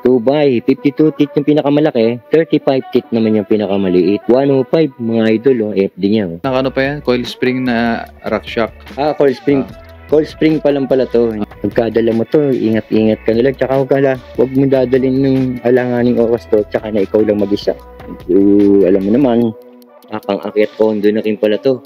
2x, 52 teeth yung pinakamalaki, 35 teeth naman yung pinakamaliit. 105 mga idol, oh, FD niya. Oh. Ano pa yan? Coil spring na rock shock. Coil spring. Coil spring pa lang pala to. Pagkadala mo to, ingat-ingat ka na lang. Tsaka huwag mo dadalhin ng alanganing oras to, tsaka na ikaw lang mag-isa. Alam mo naman, pang-akyat kondo na rin pala to.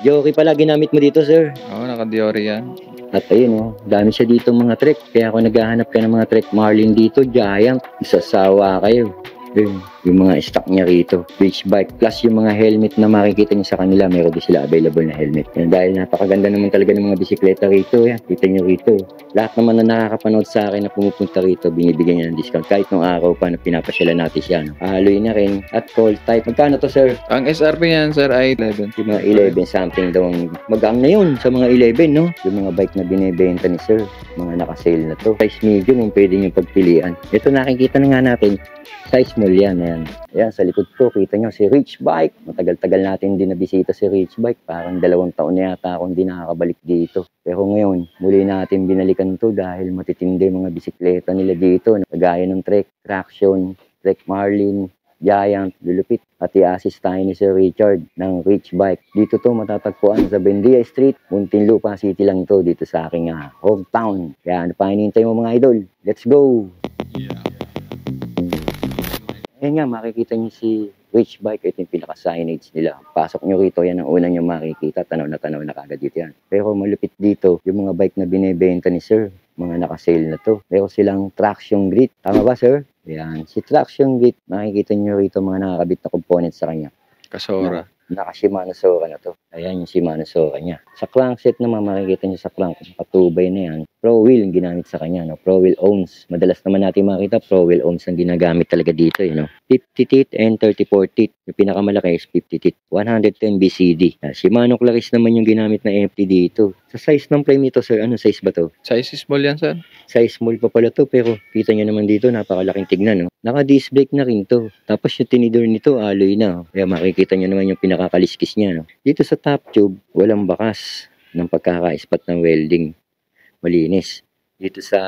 Jockey pala ginamit mo dito, sir. Oo, naka-Diori yan. At ayun, oh, dami siya dito mga trek. Kaya kung naghahanap ka ng mga trek Marlin dito, Giant, isasawa kayo. Yung mga stock niya rito, Rich Bike, plus yung mga helmet na makikita niyo sa kanila, meron din sila available na helmet. Yan, dahil napakaganda naman talaga ng mga bisikleta rito, yan, kita niyo rito. Lahat naman na nakakapanood sa akin na pumupunta rito, binibigyan niya ng discount. Kahit nung araw pa na pinapasyalan natin siya. No? Haloy na rin. At cold type. Magkano to, sir? Ang SRP yan, sir, ay 11. Yung mga 11 something daw. Magaang na yun sa mga 11, no? Yung mga bike na binibenta ni sir, mga naka-sale na to. Size medium, yung pwede nyo pagpilian. Ito nakikita na nga natin. Size small yan. Ayan, sa likod ko, kita nyo si Rich Bike. Matagal-tagal natin din nabisita si Rich Bike. Parang 2 taon na yata akong hindi nakakabalik dito. Pero ngayon, muli natin binalikan to dahil matitindi mga bisikleta nila dito. Kagaya ng Trek, Traction, Trek Marlin, Giant, lulupit. At i-assist tayo ni Sir Richard ng Rich Bike. Dito to matatagpuan sa Bendia Street, Muntinlupa City lang to dito sa aking hometown. Kaya ano pa hinihintay mo mga idol? Let's go! Yeah. Ayan nga, makikita niyo si Rich Bike. Ito yung pinaka-signage nila. Pasok nyo rito, yan ang unang nyo makikita. Tanaw na kagad dito yan. Pero malupit dito, yung mga bike na binibenta ni Sir, mga naka-sale na to. Pero silang Traction Grit. Tama ba, Sir? Yan. Si Traction Grit, makikita nyo rito mga nakakabit na components sa kanya. Kasora. Naka-Shimano Sora na to. Ayan yung Shimano Sora niya. Sa crankset naman, makikita nyo sa crank, patubay na yan. Pro wheel ang ginamit sa kanya. No? Pro wheel owns. Madalas naman natin makita, pro wheel owns ang ginagamit talaga dito. You know? 50 teeth and 34 teeth. Yung pinakamalaki is 50 teeth. 110 BCD. Shimano Claris naman yung ginamit na empty dito. Sa size ng frame nito, sir, ano size ba to? Size small yan, sir. Size small pa pala to, pero kita nyo naman dito, napakalaking tignan. No? Naka-disc brake na rin to. Tapos yung tinidor nito, alloy na. Kaya makikita nyo naman yung pinakakaliskis niya. No? Dito sa top tube, walang bakas ng pagkaka-spot ng welding. Malinis. Dito sa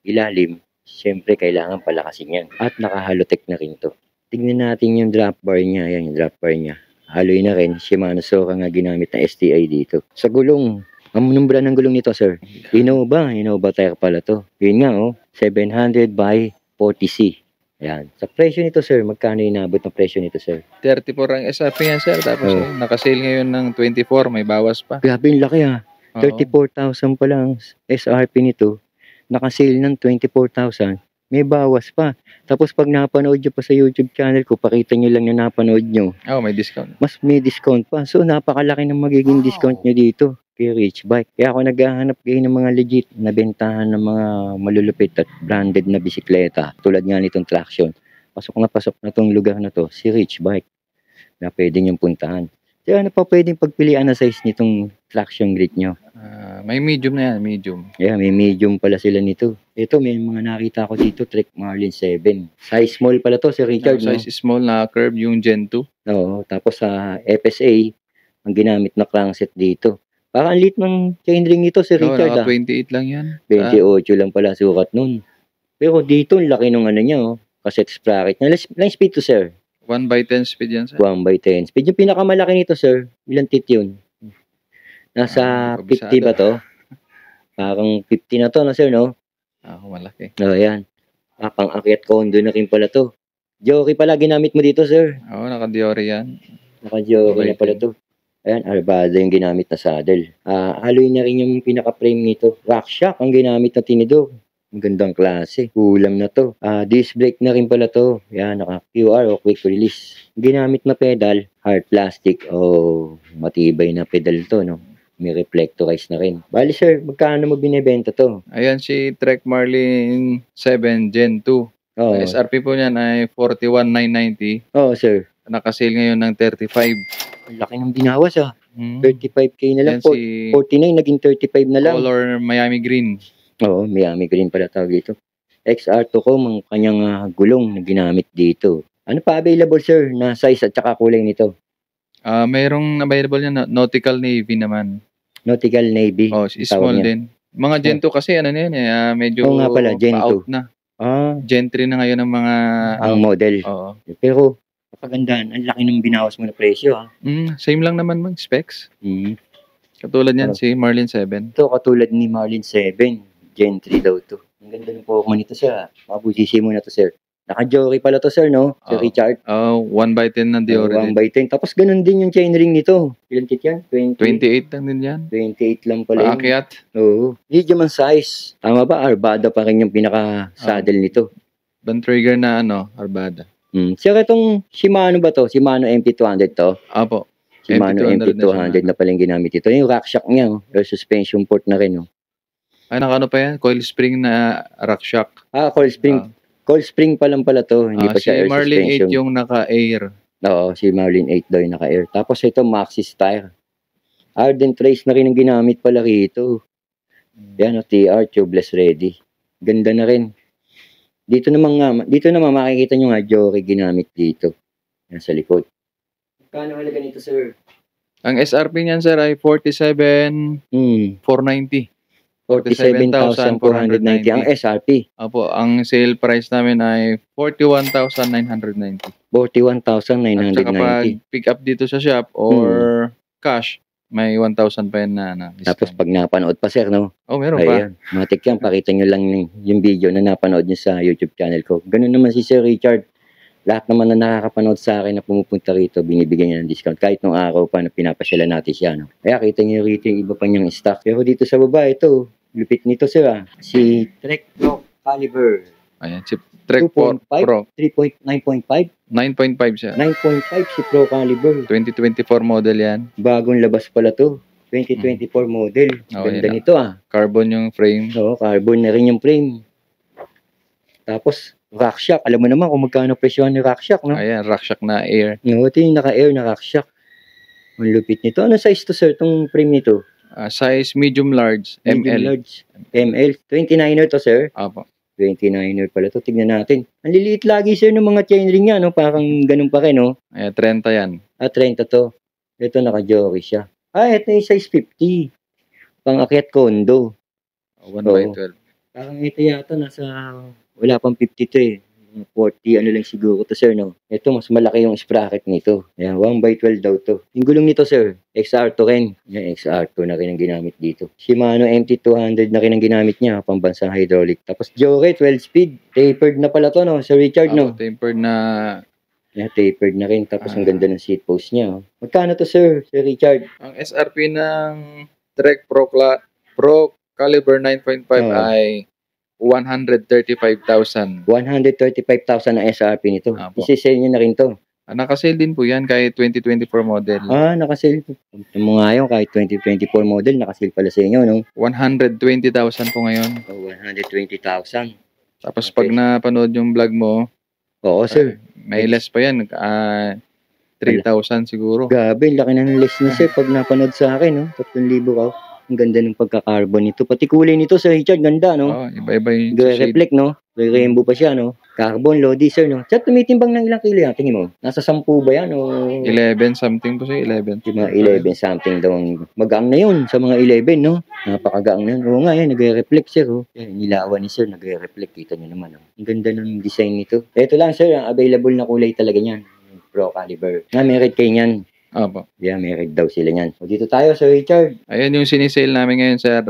ilalim, syempre kailangan palakasin yan. At naka-halotech na rin to. Tignan natin yung drop bar niya. Ayan yung drop bar niya. Haloy na rin. Shimano Sora nga ginamit na STI dito. Sa gulong, ang numbra ng gulong nito, sir, Innova tire pala to. Yun nga, oh, 700 by 40C. Ayan. Sa presyo nito, sir, magkano inabot ng presyo nito, sir? 34 ang SRP yan, sir. Tapos nakasale ngayon ng 24, may bawas pa. Grabe yung laki, ha. 34,000 pa lang SRP nito. Nakasale ng 24,000. May bawas pa. Tapos pag napanood nyo pa sa YouTube channel ko, pakita nyo lang na napanood nyo. May discount. Mas may discount pa. So, napakalaki ng magiging discount nyo dito kay Rich Bike. Kaya ako naghahanap kayo ng mga legit na bentahan ng mga malulupit at branded na bisikleta. Tulad nga nitong Traction. Pasok na tong lugar na to, si Rich Bike, na pwede nyong puntahan. Kaya ano pa pwedeng pagpilian na size nitong Traction Grit nyo? May medium na yan, medium. Yeah, may medium pala sila nito. Ito, may mga nakita ko dito, Trek Marlin 7. Size small pala to, si Richard. Size small na curve yung Gen 2. Oo, tapos sa FSA, ang ginamit na crankset dito. Parang ang lit ng chainring nito, si Richard. Naka 28 lang yan. 28 lang pala sukat nun. Pero dito, ang laki ng ano niya, cassette sprocket niya. Ilang speed to, sir? 1/10 speed yan, sir. 1/10 speed. Yung pinakamalaki nito, sir, ilang teeth yun? Nasa 50 ba to? Parang 50 na to, no, sir, no? Malaki. Ayan. Pang-akyat kondo na rin pala to. Jockey pala ginamit mo dito, sir. Naka-Diori yan. Naka-jockey na pala to. Ayan, Arvada yung ginamit na saddle. Haloy na rin yung pinaka-frame nito. Rock shock ang ginamit na tinidor. Ang gandang klase. Kulam na to. Disc brake na rin pala to. Yan, naka-QR o quick release. Ginamit na pedal, hard plastic o matibay na pedal to, no? May reflectorize na rin. Bali, sir, magkano mo binibenta to? Ayan si Trek Marlin 7 Gen 2. SRP po niyan ay 41,990. Sir. Nakasale ngayon ng 35. Ang laki ng binawas, 35K na lang. 49, naging 35 na lang. Color Miami Green. Miami Green pala tawag dito. XR2 ko, ang kanyang gulong na ginamit dito. Ano pa available, sir, na size at saka kulay nito? Mayroong available yan, Nautical Navy naman. Nautical Navy. Small din. Mga Gen 2 kasi, ano na yan, medyo nga pala, Gen 2. na. Gen 3 na ngayon ang mga ang model. Oo. Pero kapagandahan, ang laki ng binawas mo na presyo, Same lang naman mag specs. Mm. Katulad niyan si Marlin 7. Ito katulad ni Marlin 7, Gen 3 daw to. Ang ganda ng Pokemon nito, sir. Mabusisi mo na to, sir. Naka-jockey pala to, sir, no? Sir Richard. 1x10 na Diori din. 1x10. Tapos ganun din yung chainring nito. Ilan kit yan? 28 lang din yan. 28 lang pala yun. Paakyat. Oo. Medium ang size. Tama ba? Arbada pa rin yung pinaka-saddle nito. Band trigger na Arbada. Sir, itong Shimano ba to? Shimano MT200 to? Apo. Shimano MT200 na pala yung ginamit ito. Yung rack shock niya, yung suspension port na rin. Ay, nakano pa yan? Coil spring na rack shock. Coil spring. Coil spring pa lang pala to. Hindi pa siya air Marlin suspension. 8 yung naka-air. Oo, si Marlin 8 daw yung naka-air. Tapos ito, Maxxis tire. Ardent Trace na rin ang ginamit pala rito. Yan, TR, tubeless ready. Ganda na rin. Dito naman makikita nyo nga, jockey ginamit dito. Yan sa likod. Kano halaga nito, sir? Ang SRP niyan, sir, ay 47,490. 47,490 ang SRP. Opo, ang sale price namin ay 41,990. 41,990. At saka pag pick up dito sa shop or cash, may 1,000 pa yan na discount. Tapos pag napanood pa, sir, no? Meron pa. Matik yan. Pakita nyo lang yung video na napanood nyo sa YouTube channel ko. Ganun naman si Sir Richard. Lahat naman na nakakapanood sa akin na pumupunta rito, binibigyan niya ng discount. Kahit nung araw pa na pinapasyalan natin siya, no? Kaya kita nyo rito yung iba pa niyang stock. Pero dito sa baba, ito, lupit nito, sir, Si Trek Pro Caliber. Ayan, si Trek Pro. 9.5? 9.5 siya. 9.5 si Pro Caliber. 2024 model yan. Bagong labas pala to. 2024 model. Ganda nito, Carbon yung frame. Oo, carbon na rin yung frame. Tapos, rack shock. Alam mo naman kung magkano presyo ni rack shock, no? Ayan, rack shock na air. No, ito yung naka-air na rack shock. Ang lupit nito. Ano size to, sir, itong frame nito? Size medium large, Medium large. ML. 29er to, sir? Apo. 29er pala to. Tignan natin. Ang liliit lagi, sir, ng mga chainring niya, no? Parang ganun pa rin, no? Ayan, 30 yan. 30 to. Ito, naka-jockey siya. Ito yung size 50. Pang-akyat kondo. 1x12. Parang ito yata nasa, wala pang 50 to 40, ano lang siguro to, sir, no? Ito, mas malaki yung sprocket nito. Ayan, 1x12 daw to. Yung gulong nito, sir, XR2 rin. Yan, XR2 na rin ang ginamit dito. Shimano MT200 na rin ang ginamit niya, pambansang hydraulic. Tapos, Jockey, 12 speed. Tapered na pala to, no? Sir Richard, no? Tapered na. Yeah, tapered na rin. Tapos, ang ganda ng seat post niya. Magkano to, sir Richard? Ang SRP ng Trek Pro Caliber 9.5 ay 135,000. 135,000 ang SRP nito. Apo. Isi-sell niyo na rin to. Nakasale din po yan kahit 2024 model. Nakasale. Ito mo nga yun, kahit 2024 model, nakasale pala sa inyo, no? 120,000 po ngayon. 120,000. Tapos pag napanood yung vlog mo, oo, sir. May less pa yan. 3,000 siguro. Gabi, laki na ng less na, sir, pag napanood sa akin, no? 3,000 ka. Ang ganda ng pagka-carbon nito. Pati kulay nito, Sir Richard, ganda, no? Iba-iba yung reflect, no? Rainbow pa siya, no? Carbon, Lodi, sir, no? Siya, tumitimbang ng ilang kilo yan, tingin mo? Nasa 10 ba yan, o? 11 something po siya, 11. Yung mga 11 something daw. Magaang na yun sa mga 11, no? Napakagaang na yun. Oo nga, yan, nagre-reflect, sir, oh. Yan, nilawan ni sir, nagre-reflect. Kita nyo naman, oh. Ang ganda ng design nito. Ito lang, sir, ang available na kulay talaga niyan. Pro Caliber. Merit kayo niyan. Opo. Yeah, may rig daw sila niyan. O dito tayo, Sir Richard. Ayan yung sinisale namin ngayon, Sir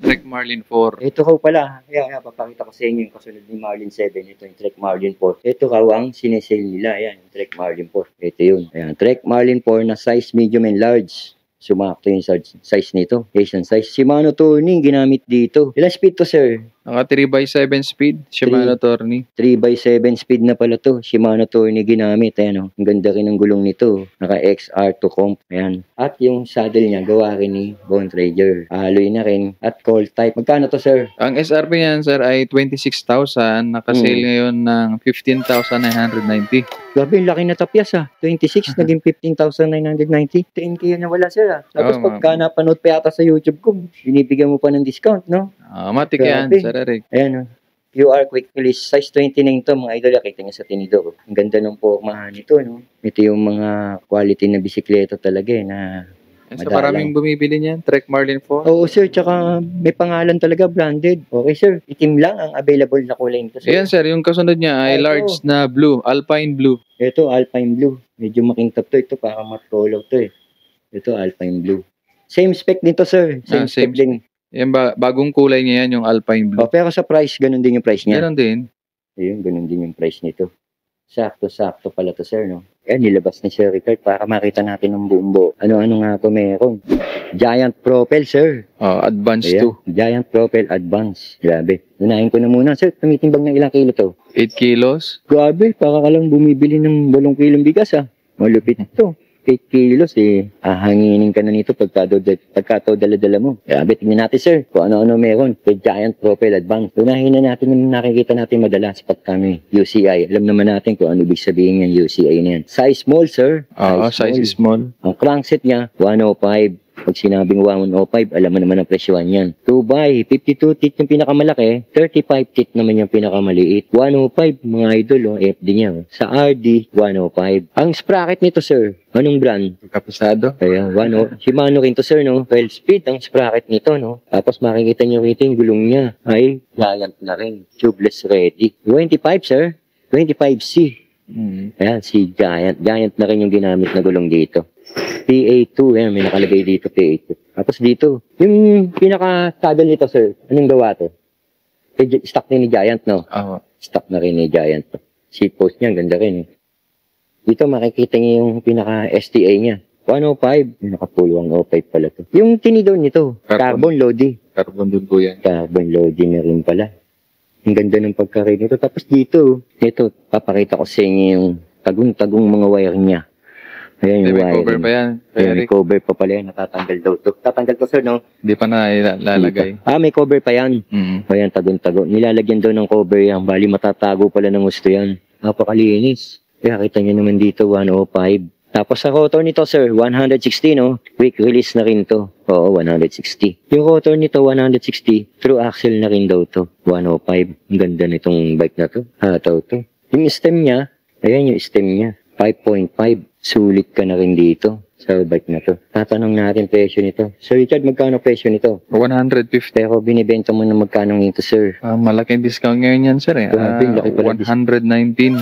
Trek Marlin 4. Ito ko pala. Kaya papakita ko sa inyo yung kasunod ni Marlin 7. Ito yung Trek Marlin 4. Ito kaw ang sinisale nila. Ayan, yung Trek Marlin 4. Ito yun. Ayan, Trek Marlin 4 na size medium and large. Sumakto yung size nito. Asian size. Shimano Tourney ginamit dito. Ilang speed to, sir? Naka 3x7 speed. Shimano Tourney. 3x7 speed na pala to. Shimano Tourney ginamit. Ayan, oh. Ang ganda rin ng gulong nito. Naka XR2 comp. Ayan. At yung saddle niya, gawa rin ni Bone Trader. Alloy na rin. At cold type. Magkano to, sir? Ang SRP niyan, sir, ay 26,000. Nakasale ngayon ng 15,990. Grabe, laki na tapyas, 26, naging 15,990. 10K na wala, sir, Tapos pagka napanood pa yata sa YouTube ko, binibigyan mo pa ng discount, no? Matik yan, Sir Eric. Ayan, QR quick release. Size 29 to, mga idol. Kita niya sa tinidor. Ang ganda ng pormahan nito, no? Ito yung mga quality na bisikleta talaga, na Kasi maraming bumibili niyan, Trek Marlin 4. Oo sir, tsaka may pangalan talaga, branded. Okay sir, itim lang ang available na kulay nito sir. Ayan sir, yung kasunod niya ay Ito. large na blue, Alpine Blue. Ito, Alpine Blue. Medyo makintap to. Ito, para matulog to eh. Ito, Alpine Blue. Same spec dito sir. Same spec din. Yan bagong kulay niya yan, yung Alpine Blue. Oh, pero sa price, ganun din yung price niya. Ganun din. Ayun, ganun din yung price nito. Sakto-sakto pala to sir, no? Ayan, nilabas ni Sir Richard para makita natin ng buong buo. Ano-ano nga ito meron? Giant Propel, sir. Oh, Advance Ayan, 2. Giant Propel Advance. Grabe. Unahin ko na muna, sir. Tumitimbang ng ilang kilo to? 8 kilos. Grabe, para ka lang bumibili ng 8 kilong bigas, ah. Malupit ito. 8 kilos, eh. Hanginin ka na nito pagka to dala-dala mo. Grabe, tingnan natin, sir. Kung ano-ano meron. The Giant Propel Advance. Unahin na natin yung nakikita natin madalas pag kami UCI. Alam naman natin kung ano ibig sabihin yung UCI na yan. Size small, sir. Oo, size small. Ang crankset niya, 105. Pag sinabing 105, alam mo naman ang presyohan yan. 2x, 52 teeth yung pinakamalaki, 35 teeth naman yung pinakamaliit. 105, mga idol, oh, FD niya. Oh. Sa RD, 105. Ang sprocket nito, sir, anong brand? Kapasado. Kaya, Shimano rin to, sir, no? 12 speed ang sprocket nito, no? Tapos makikita niyo rito yung gulong niya. Ay, giant na rin. Tubeless ready. 25, sir. 25C. Ayan, si Giant. Giant na rin yung ginamit na gulong dito. PA2, ayan, may nakalagay dito, PA2. Tapos dito, yung pinaka-saddle nito, sir, anong gawa to? Stock din ni Giant, no? Oo. Stock na rin ni Giant. Seat post niya, ganda rin. Dito makikita niyo yung pinaka-STA niya. 105, naka-full 105 pala to. Yung tinidor nito, carbon loading. Carbon dun po yan. Carbon loading na rin pala. Ang ganda ng pagka-ride nito. Tapos dito, ito, papakita ko sa inyo yung tagong-tagong mga wire niya. Ayan yung may wiring. cover pa yan. Ayan, may cover pa pala yan. Natatanggal daw to. Tatanggal to, sir, no? Hindi pa na ilalagay. May cover pa yan. Ayan, tagong-tago. Nilalagyan daw ng cover yan. Bali, matatago pala ng gusto yan. Napakalinis. Kaya kita nyo naman dito, 105. Tapos sa rotor nito, sir, 160, no? Quick release na rin to. Oo, 160. Yung rotor nito, 160. Through axle na rin daw to. 105. Ang ganda nitong bike na to. Hataw to. Yung stem niya, ayan yung stem niya. 5.5. Sulit ka na rin dito sa bike na to. Tatanong natin presyo nito. Sir Richard, magkano presyo nito? 150. Pero binibenta mo na magkano nito, sir? Malaking discount ngayon yan, sir. Grabe, laki pala 119.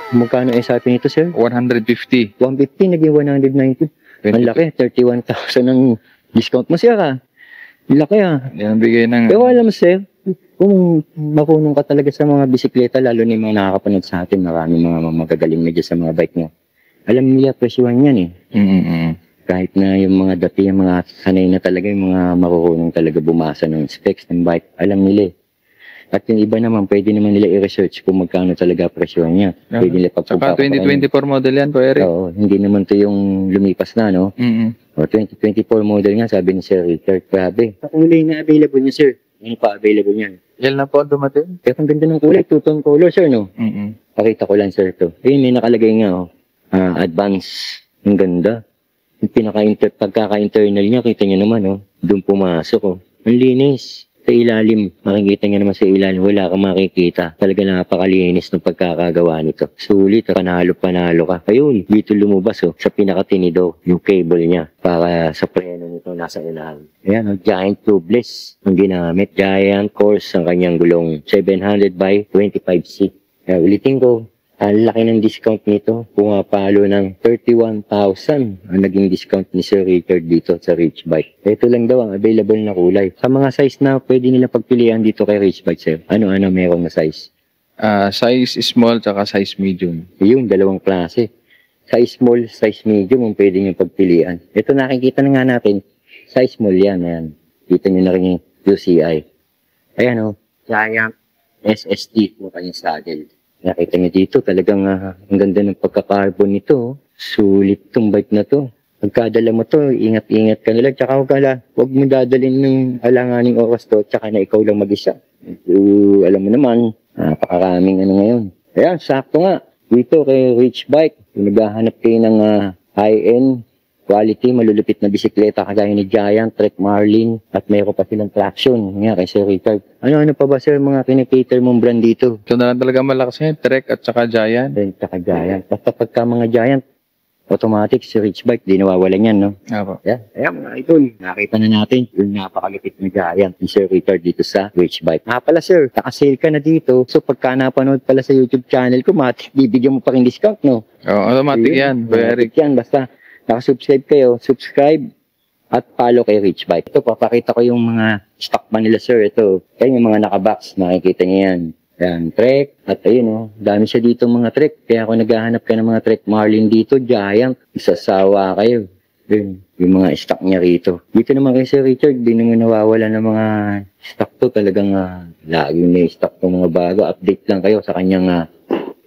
Magkano SRP nito, sir? 150. 150, naging 190. Ang laki, 31,000 ang discount mo, sir, ah. Laki, ah. Yan, bigay ng... Pero alam mo, sir, kung marunong ka talaga sa mga bisikleta, lalo na yung mga nakakapanood sa atin, maraming mga magagaling na dyan sa mga bike mo. Alam nila, presyuhan yan, eh. Kahit na yung mga dati, yung mga sanay na talaga, yung mga marunong talaga bumasa ng specs ng bike, alam nila, eh. At yung iba naman, pwede naman nila i-research kung magkano talaga presyohan niya. Pwede nila Saka 2024 model yan po, Eric. Oo, hindi naman to yung lumipas na, no? O, 2024 model nga, sabi ni Sir Richard. Grabe. Sa kulay na available niya, sir. Ano pa available niyan? Yan na po ang dumating. Pero ang ganda ng kulay, two-tone color, sir, no? Pakita ko lang, sir, to. Ayun, may nakalagay nga, oh. Advance. Ang ganda. Yung pagkaka-internal niya, kita niyo naman, oh. Doon pumasok, oh. Ang linis. Sa ilalim, makikita niya naman sa ilalim, wala kang makikita. Talaga napakalinis ng pagkakagawa nito. Sulit, panalo ka. Ayun, dito lumabas, oh, sa pinakatinidor, yung cable niya, para sa preno nito nasa ilalim. Ayan, oh, giant tubeless ang ginamit. Giant course ang kanyang gulong. 700 by 25C. Kaya ulitin ko, ang laki ng discount nito. Pumapalo ng 31,000 ang naging discount ni Sir Richard dito sa Rich Bike. Ito lang daw ang available na kulay. Sa mga size na pwede nila pagpilian dito kay Rich Bike, sir. Ano-ano meron na size? Size small tsaka size medium. Yung dalawang klase. Size small, size medium ang pwede nyo pagpilian. Ito nakikita na nga natin. Size small yan. Ayan. Kita nyo na rin yung UCI. Ayan o. Giant SST mo kanyang saddle. Nakita niyo dito, talagang ang ganda ng pagkakarbon nito. Sulit tong bike na to. Pagkadala mo to, ingat-ingat ka nila. Tsaka huwag mo dadalhin ng alanganing oras to, tsaka na ikaw lang mag-isa. Alam mo naman, napakaraming ano ngayon. Ayan, sakto nga. Dito kay Rich Bike, kung naghahanap kayo ng high-end, quality, malulupit na bisikleta kagaya ni Giant, Trek Marlin, at mayroon pa silang traction. Nga kay Sir Richard. Ano pa ba, sir, mga kinikater mong brand dito? Ito na lang talaga malakas yan, Trek at saka Giant. Trek at saka Giant. Basta pagka mga Giant, automatic si Rich Bike, di nawawalan yan, no? Apo. Yan. Ayan mga idol, nakita na natin yung napakalipit na giant ni Sir Richard dito sa Rich Bike. Pala sir, nakasale ka na dito. So pagka napanood pala sa YouTube channel ko, matik, bibigyan mo pa rin discount, no? Oh, automatic yan. Automatic yan. Basta nakasubscribe kayo, subscribe at follow kay Rich Bike. Ito, papakita ko yung mga stock ba nila sir. Ito, yan yung mga nakabox, makikita niyo yan. Yan, Trek. At ayun, oh, dami siya dito mga Trek. Kaya kung naghahanap ka ng mga Trek Marlin dito, giant, isasawa kayo. Yun, yung mga stock niya rito. Dito naman kay Sir Richard, di naman nawawala ng mga stock to. Talagang lagi may stock to mga bago. Update lang kayo sa kanyang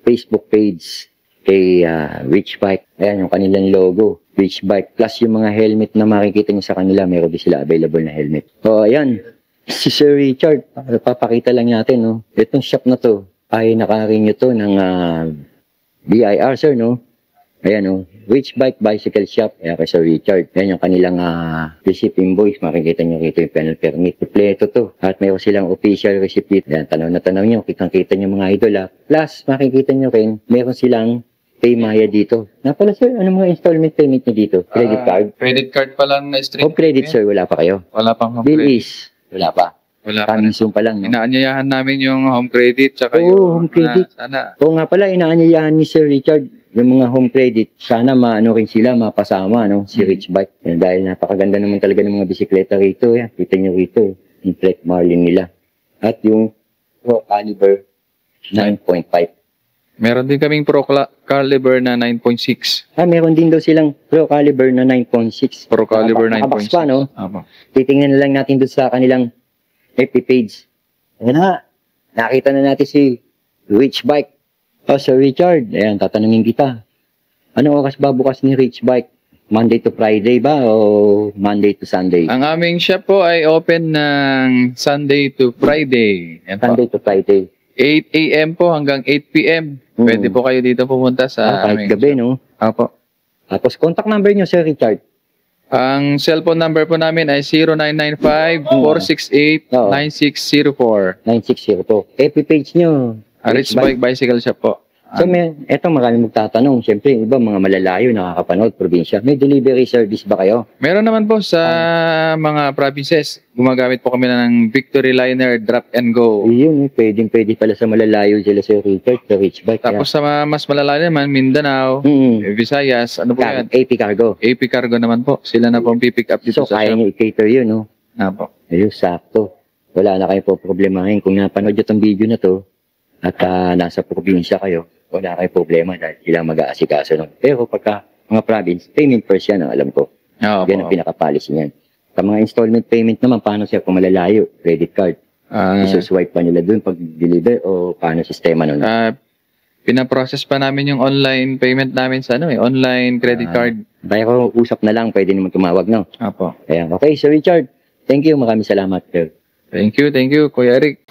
Facebook page kay Rich Bike. Ayan, yung kanilang logo. Rich Bike. Plus yung mga helmet na makikita niyo sa kanila, meron din sila available na helmet. So, ayan. Si Sir Richard, papakita lang natin, no? Itong shop na to, ay nakarenew to ng BIR, sir, no? Ayan, no? Rich Bike Bicycle Shop. Ayan kay Sir Richard. Ayan yung kanilang receipt invoice. Makikita nyo rito yung penal permit. Kompleto to. At mayroon silang official receipt. Ayan, tanaw na tanaw nyo. Kitang-kita nyo mga idol, Plus, makikita nyo rin, meron silang Paymaya dito. Napala sir, ano mga installment payment nyo dito? Credit card? Credit card pa lang na stream. Home credit, sir. Wala pa kayo? Wala pang home Bill credit. is? Wala pa. Wala pa. Coming soon pa lang, no? Inaanyayahan namin yung home credit tsaka Oo, yung home credit. sana. Oo nga pala, inaanyayahan ni Sir Richard yung mga home credit. Sana maano rin sila, mapasama, no? Si Rich Bike. Yan, dahil napakaganda naman talaga ng mga bisikleta rito. Yan. Kita nyo rito, yung Trek Marlin nila. At yung Pro Caliber 9.5. Meron din kaming Pro Caliber na 9.6. Meron din daw silang Pro Caliber na 9.6. Pro Caliber Nakabox 9.6. pa, no? Apo. Titingnan na lang natin doon sa kanilang FB page. Ayan na, nakita na natin si Rich Bike. Sir Richard, ayan, tatanungin kita. Anong oras ba bukas ni Rich Bike? Monday to Friday ba o Monday to Sunday? Ang aming shop po ay open ng Sunday to Friday. Yan po. Sunday to Friday. 8 a.m. po hanggang 8 p.m. Pwede po kayo dito pumunta sa Kahit gabi, no? Apo. Tapos, contact number nyo, Sir Richard. Ang cellphone number po namin ay 0995-468-9604. 9602. FB page nyo. Rich Bike Bicycle Shop po. So, eto maraming magtatanong. Siyempre, iba mga malalayo, nakakapanood, probinsya. May delivery service ba kayo? Meron naman po sa mga provinces. Gumagamit po kami ng Victory Liner Drop and Go. Yun, pwede pala sa malalayo sila Sir Richard, sa Rich Bike. Tapos sa mas malalayo naman, Mindanao, Visayas, ano po yan? AP Cargo. AP Cargo naman po. Sila na po pick up dito So, sa kaya shop. nyo i-cater yun, no? Apo. Ayun, sakto. Wala na kayo po problemahin. Kung napanood nyo itong video na to, at nasa probinsya kayo, wala kayo problema dahil sila mag-aasikaso nun. Pero pagka mga province, payment first yan, ang alam ko. Opo. Yan ang pinaka-policy niyan. Sa mga installment payment naman, paano siya kung malalayo? Credit card. Isuswipe pa nila dun pag deliver o paano sistema nun? Pinaprocess pa namin yung online payment namin sa online credit card. Pero usap na lang, pwede naman tumawag, no? Apo. Ayan. Okay, Sir Richard. Thank you. Maraming salamat, sir. Thank you, Kuya Eric.